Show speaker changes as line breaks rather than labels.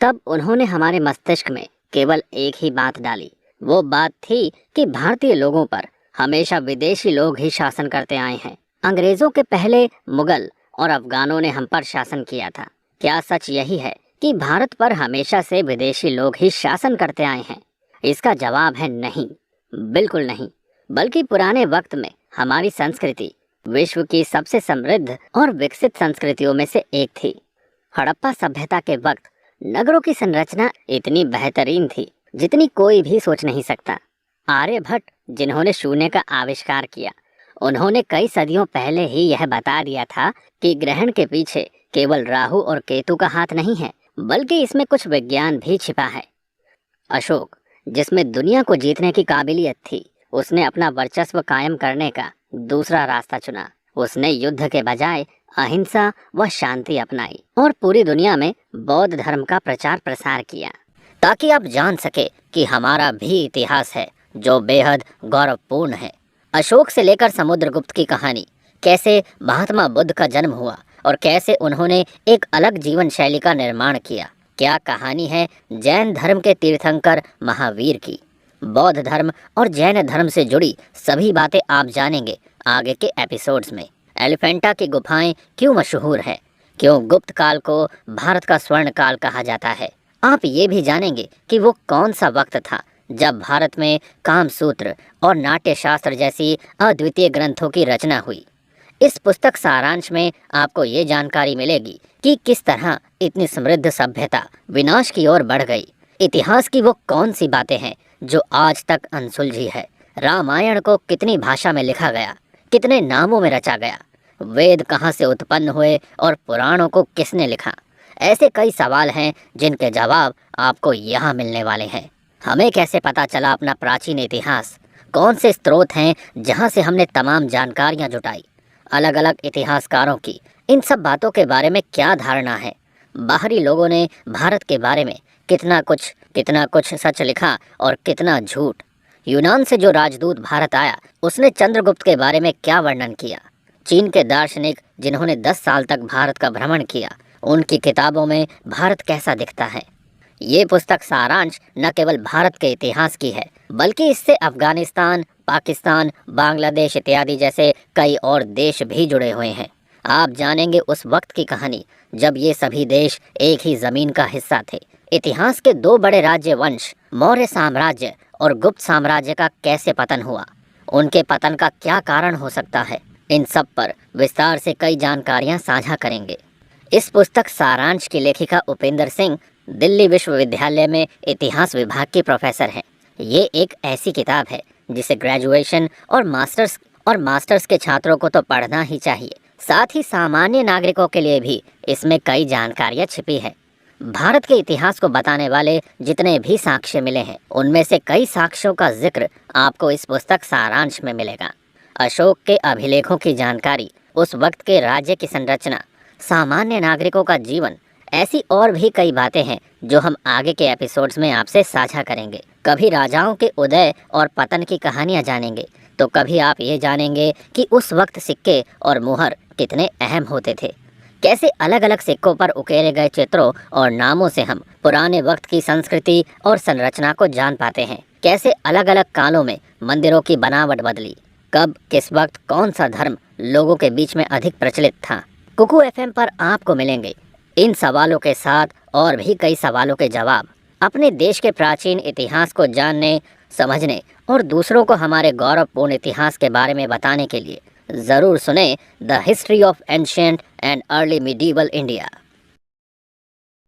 तब उन्होंने हमारे मस्तिष्क में केवल एक ही बात डाली। वो बात थी कि भारतीय लोगों पर हमेशा विदेशी लोग ही शासन करते आए हैं। अंग्रेजों के पहले मुगल और अफगानों ने हम पर शासन किया था। क्या सच यही है कि भारत पर हमेशा से विदेशी लोग ही शासन करते आए हैं? इसका जवाब है नहीं, बिल्कुल नहीं। बल्कि पुराने वक्त में हमारी संस्कृति विश्व की सबसे समृद्ध और विकसित संस्कृतियों में से एक थी। हड़प्पा सभ्यता के वक्त नगरों की संरचना इतनी बेहतरीन थी जितनी कोई भी सोच नहीं सकता। आर्यभट्ट, जिन्होंने शून्य का आविष्कार किया, उन्होंने कई सदियों पहले ही यह बता दिया था कि ग्रहण के पीछे केवल राहु और केतु का हाथ नहीं है, बल्कि इसमें कुछ विज्ञान भी छिपा है। अशोक, जिसमें दुनिया को जीतने की काबिलियत थी, उसने अपना वर्चस्व कायम करने का दूसरा रास्ता चुना। उसने युद्ध के बजाय अहिंसा व शांति अपनाई और पूरी दुनिया में बौद्ध धर्म का प्रचार प्रसार किया, ताकि आप जान सके कि हमारा भी इतिहास है जो बेहद गौरवपूर्ण है। अशोक से लेकर समुद्रगुप्त की कहानी, कैसे महात्मा बुद्ध का जन्म हुआ और कैसे उन्होंने एक अलग जीवन शैली का निर्माण किया। क्या कहानी है जैन धर्म के तीर्थंकर महावीर की। बौद्ध धर्म और जैन धर्म से जुड़ी सभी बातें आप जानेंगे आगे के एपिसोड्स में। एलिफेंटा की गुफाएं क्यों मशहूर है, क्यों गुप्त काल को भारत का स्वर्ण काल कहा जाता है। आप ये भी जानेंगे कि वो कौन सा वक्त था जब भारत में कामसूत्र और नाट्य शास्त्र जैसी अद्वितीय ग्रंथों की रचना हुई। इस पुस्तक सारांश में आपको ये जानकारी मिलेगी कि किस तरह इतनी समृद्ध सभ्यता विनाश की ओर बढ़ गई। इतिहास की वो कौन सी बातें हैं जो आज तक अनसुलझी है। रामायण को कितनी भाषा में लिखा गया, कितने नामों में रचा गया, वेद कहाँ से उत्पन्न हुए और पुराणों को किसने लिखा। ऐसे कई सवाल हैं जिनके जवाब आपको यहाँ मिलने वाले हैं। हमें कैसे पता चला अपना प्राचीन इतिहास, कौन से स्रोत हैं जहाँ से हमने तमाम जानकारियाँ जुटाई, अलग अलग इतिहासकारों की इन सब बातों के बारे में क्या धारणा है, बाहरी लोगों ने भारत के बारे में कितना कुछ सच लिखा और कितना झूठ। यूनान से जो राजदूत भारत आया, उसने चंद्रगुप्त के बारे में क्या वर्णन किया। चीन के दार्शनिक जिन्होंने 10 साल तक भारत का भ्रमण किया, उनकी किताबों में भारत कैसा दिखता है। ये पुस्तक सारांश न केवल भारत के इतिहास की है, बल्कि इससे अफगानिस्तान, पाकिस्तान, बांग्लादेश इत्यादि जैसे कई और देश भी जुड़े हुए हैं। आप जानेंगे उस वक्त की कहानी जब ये सभी देश एक ही जमीन का हिस्सा थे। इतिहास के 2 बड़े राज्य वंश, मौर्य साम्राज्य और गुप्त साम्राज्य का कैसे पतन हुआ, उनके पतन का क्या कारण हो सकता है। इन सब पर विस्तार से कई जानकारियाँ साझा करेंगे। इस पुस्तक सारांश की लेखिका उपेंद्र सिंह दिल्ली विश्वविद्यालय में इतिहास विभाग की प्रोफेसर हैं। ये एक ऐसी किताब है जिसे ग्रेजुएशन और मास्टर्स के छात्रों को तो पढ़ना ही चाहिए, साथ ही सामान्य नागरिकों के लिए भी इसमें कई जानकारियाँ छिपी है। भारत के इतिहास को बताने वाले जितने भी साक्ष्य मिले हैं, उनमें से कई साक्ष्यों का जिक्र आपको इस पुस्तक सारांश में मिलेगा। अशोक के अभिलेखों की जानकारी, उस वक्त के राज्य की संरचना, सामान्य नागरिकों का जीवन, ऐसी और भी कई बातें हैं जो हम आगे के एपिसोड्स में आपसे साझा करेंगे। कभी राजाओं के उदय और पतन की कहानियां जानेंगे, तो कभी आप ये जानेंगे कि उस वक्त सिक्के और मुहर कितने अहम होते थे। कैसे अलग अलग सिक्कों पर उकेरे गए चित्रों और नामों से हम पुराने वक्त की संस्कृति और संरचना को जान पाते हैं। कैसे अलग अलग कालों में मंदिरों की बनावट बदली, कब किस वक्त कौन सा धर्म लोगों के बीच में अधिक प्रचलित था। कुकू एफएम पर आपको मिलेंगे इन सवालों के साथ और भी कई सवालों के जवाब। अपने देश के प्राचीन इतिहास को जानने, समझने और दूसरों को हमारे गौरवपूर्ण इतिहास के बारे में बताने के लिए ज़रूर सुने the history of ancient and early medieval India.